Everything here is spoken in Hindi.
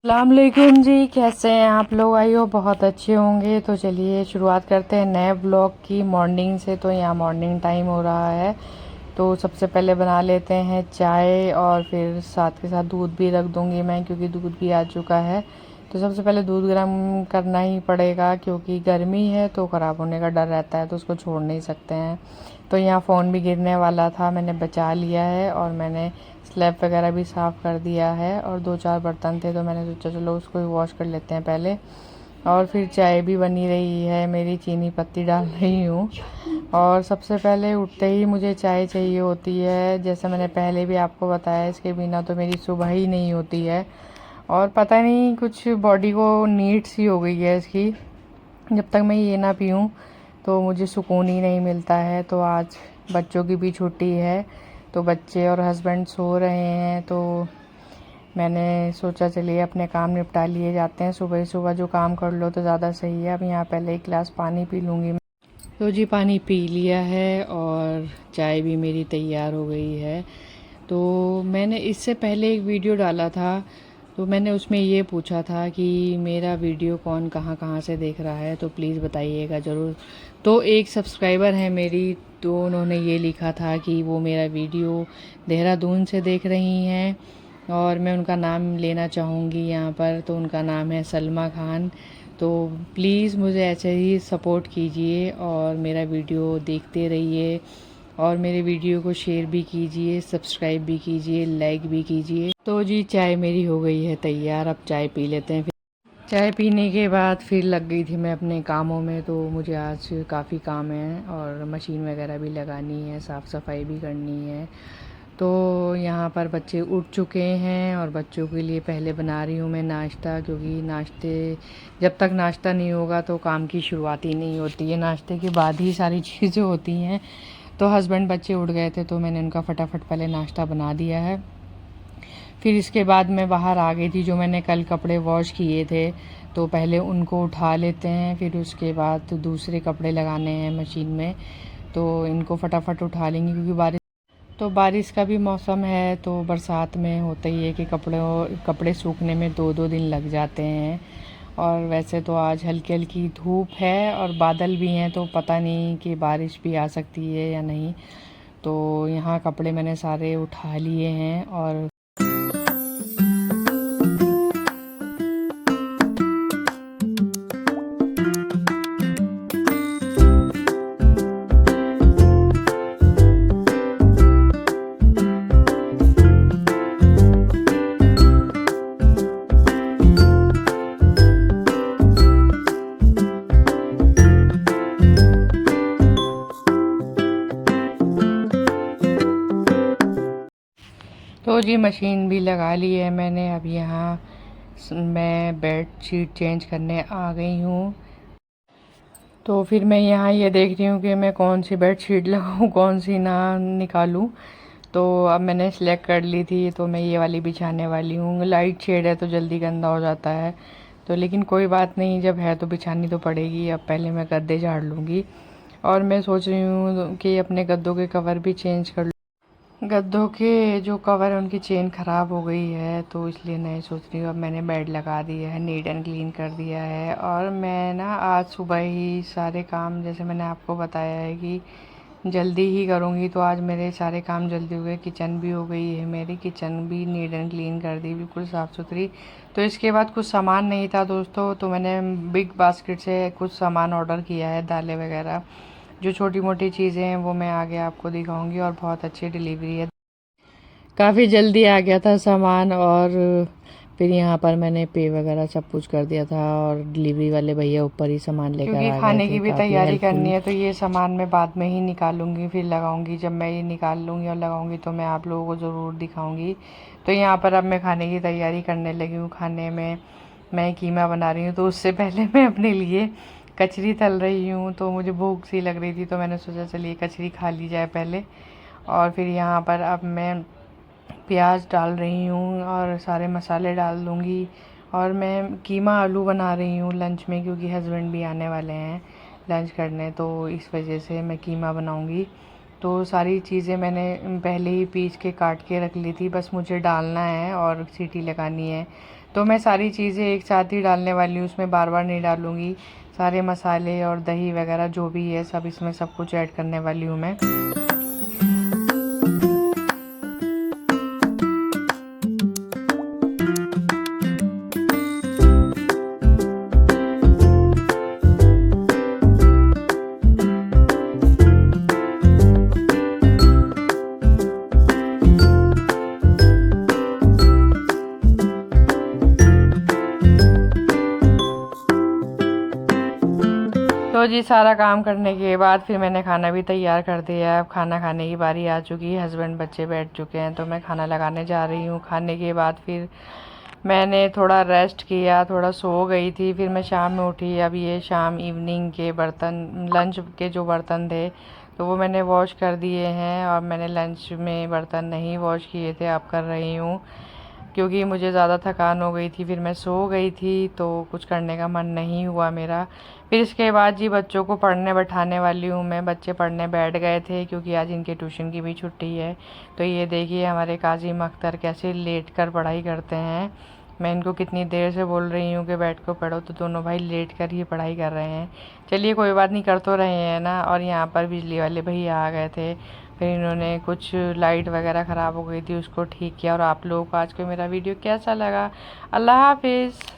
अस्सलामुअलैकुम जी, कैसे हैं आप लोग? आई हो बहुत अच्छे होंगे। तो चलिए शुरुआत करते हैं नए ब्लॉग की मॉर्निंग से। तो यहाँ मॉर्निंग टाइम हो रहा है, तो सबसे पहले बना लेते हैं चाय और फिर साथ के साथ दूध भी रख दूँगी मैं, क्योंकि दूध भी आ चुका है। तो सबसे पहले दूध गर्म करना ही पड़ेगा, क्योंकि गर्मी है तो ख़राब होने का डर रहता है, तो उसको छोड़ नहीं सकते हैं। तो यहाँ फ़ोन भी गिरने वाला था, मैंने बचा लिया है और मैंने स्लैब वगैरह भी साफ़ कर दिया है। और 2-4 बर्तन थे तो मैंने सोचा चलो उसको भी वॉश कर लेते हैं पहले। और फिर चाय भी बनी रही है, मेरी चीनी पत्ती डाल रही हूँ। और सबसे पहले उठते ही मुझे चाय चाहिए होती है, जैसे मैंने पहले भी आपको बताया, इसके बिना तो मेरी सुबह ही नहीं होती है। और पता नहीं कुछ बॉडी को नीड सी हो गई है इसकी, जब तक मैं ये ना पीऊँ तो मुझे सुकून ही नहीं मिलता है। तो आज बच्चों की भी छुट्टी है, तो बच्चे और हस्बैंड सो रहे हैं, तो मैंने सोचा चलिए अपने काम निपटा लिए जाते हैं। सुबह सुबह जो काम कर लो तो ज़्यादा सही है। अब यहाँ पहले एक गिलास पानी पी लूँगी मैं। तो जी पानी पी लिया है और चाय भी मेरी तैयार हो गई है। तो मैंने इससे पहले एक वीडियो डाला था, तो मैंने उसमें ये पूछा था कि मेरा वीडियो कौन कहाँ कहाँ से देख रहा है, तो प्लीज़ बताइएगा ज़रूर। तो एक सब्सक्राइबर है मेरी, तो उन्होंने ये लिखा था कि वो मेरा वीडियो देहरादून से देख रही हैं, और मैं उनका नाम लेना चाहूँगी यहाँ पर। तो उनका नाम है सलमा खान। तो प्लीज़ मुझे ऐसे ही सपोर्ट कीजिए और मेरा वीडियो देखते रहिए, और मेरे वीडियो को शेयर भी कीजिए, सब्सक्राइब भी कीजिए, लाइक भी कीजिए। तो जी चाय मेरी हो गई है तैयार, अब चाय पी लेते हैं। फिर चाय पीने के बाद फिर लग गई थी मैं अपने कामों में। तो मुझे आज काफ़ी काम है और मशीन वगैरह भी लगानी है, साफ़ सफाई भी करनी है। तो यहाँ पर बच्चे उठ चुके हैं और बच्चों के लिए पहले बना रही हूँ मैं नाश्ता, क्योंकि जब तक नाश्ता नहीं होगा तो काम की शुरुआत ही नहीं होती है, नाश्ते के बाद ही सारी चीज़ें होती हैं। तो हस्बैंड बच्चे उठ गए थे तो मैंने उनका फटाफट पहले नाश्ता बना दिया है। फिर इसके बाद मैं बाहर आ गई थी, जो मैंने कल कपड़े वॉश किए थे तो पहले उनको उठा लेते हैं, फिर उसके बाद दूसरे कपड़े लगाने हैं मशीन में, तो इनको फटाफट उठा लेंगे, क्योंकि बारिश का भी मौसम है। तो बरसात में होता ही है कि कपड़े सूखने में 2-2 दिन लग जाते हैं। और वैसे तो आज हल्की हल्की धूप है और बादल भी हैं, तो पता नहीं कि बारिश भी आ सकती है या नहीं। तो यहाँ कपड़े मैंने सारे उठा लिए हैं। और तो जी मशीन भी लगा ली है मैंने। अब यहाँ मैं बेड शीट चेंज करने आ गई हूँ। तो फिर मैं यहाँ ये देख रही हूँ कि मैं कौन सी बेड शीट लगाऊँ, कौन सी ना निकालूँ। तो अब मैंने सेलेक्ट कर ली थी, तो मैं ये वाली बिछाने वाली हूँ। लाइट शेड है तो जल्दी गंदा हो जाता है, तो लेकिन कोई बात नहीं, जब है तो बिछानी तो पड़ेगी। अब पहले मैं गद्दे झाड़ लूँगी। और मैं सोच रही हूँ कि अपने गद्दों के कवर भी चेंज कर लूँ। गद्दों के जो कवर है उनकी चेन ख़राब हो गई है, तो इसलिए नहीं सोच रही हूँ। अब मैंने बेड लगा दिया है, नीट एंड क्लीन कर दिया है। और मैं ना आज सुबह ही सारे काम, जैसे मैंने आपको बताया है कि जल्दी ही करूँगी, तो आज मेरे सारे काम जल्दी हुए। किचन भी हो गई है मेरी, किचन भी नीट एंड क्लीन कर दी, बिल्कुल साफ़ सुथरी। तो इसके बाद कुछ सामान नहीं था दोस्तों, तो मैंने बिग बास्केट से कुछ सामान ऑर्डर किया है, दालें वगैरह, जो छोटी मोटी चीज़ें हैं वो मैं आगे आपको दिखाऊंगी। और बहुत अच्छी डिलीवरी है, काफ़ी जल्दी आ गया था सामान। और फिर यहाँ पर मैंने पे वगैरह सब कुछ कर दिया था, और डिलीवरी वाले भैया ऊपर ही सामान लेकर आ गए थे। क्योंकि खाने की भी तैयारी करनी है, तो ये सामान मैं बाद में ही निकालूंगी, फिर लगाऊंगी। जब मैं ये निकाल लूँगी और लगाऊंगी तो मैं आप लोगों को ज़रूर दिखाऊंगी। तो यहाँ पर अब मैं खाने की तैयारी करने लगी हूँ। खाने में मैं कीमा बना रही हूँ, तो उससे पहले मैं अपने लिए कचरी तल रही हूँ। तो मुझे भूख सी लग रही थी, तो मैंने सोचा चलिए कचरी खा ली जाए पहले। और फिर यहाँ पर अब मैं प्याज डाल रही हूँ और सारे मसाले डाल दूँगी। और मैं कीमा आलू बना रही हूँ लंच में, क्योंकि हस्बैंड भी आने वाले हैं लंच करने, तो इस वजह से मैं कीमा बनाऊँगी। तो सारी चीज़ें मैंने पहले ही पीस के काट के रख ली थी, बस मुझे डालना है और सीटी लगानी है। तो मैं सारी चीज़ें एक साथ ही डालने वाली हूँ, उसमें बार बार नहीं डालूँगी। सारे मसाले और दही वगैरह जो भी है सब इसमें सब कुछ ऐड करने वाली हूँ मैं। तो जी सारा काम करने के बाद फिर मैंने खाना भी तैयार कर दिया है। अब खाना खाने की बारी आ चुकी है, हस्बैंड बच्चे बैठ चुके हैं, तो मैं खाना लगाने जा रही हूँ। खाने के बाद फिर मैंने थोड़ा रेस्ट किया, थोड़ा सो गई थी। फिर मैं शाम में उठी। अब ये शाम इवनिंग के बर्तन, लंच के जो बर्तन थे तो वो मैंने वॉश कर दिए हैं, और मैंने लंच में बर्तन नहीं वॉश किए थे, अब कर रही हूँ क्योंकि मुझे ज़्यादा थकान हो गई थी। फिर मैं सो गई थी तो कुछ करने का मन नहीं हुआ मेरा। फिर इसके बाद जी बच्चों को पढ़ने बैठाने वाली हूँ मैं। बच्चे पढ़ने बैठ गए थे क्योंकि आज इनके ट्यूशन की भी छुट्टी है। तो ये देखिए हमारे काजिम अख्तर कैसे लेट कर पढ़ाई करते हैं। मैं इनको कितनी देर से बोल रही हूँ कि बैठ को पढ़ो, तो दोनों भाई लेट कर ही पढ़ाई कर रहे हैं। चलिए कोई बात नहीं, कर तो रहे हैं ना। और यहाँ पर बिजली वाले भैया आ गए थे, फिर इन्होंने कुछ लाइट वगैरह ख़राब हो गई थी उसको ठीक किया। और आप लोगों को आज का मेरा वीडियो कैसा लगा? अल्लाह हाफिज़।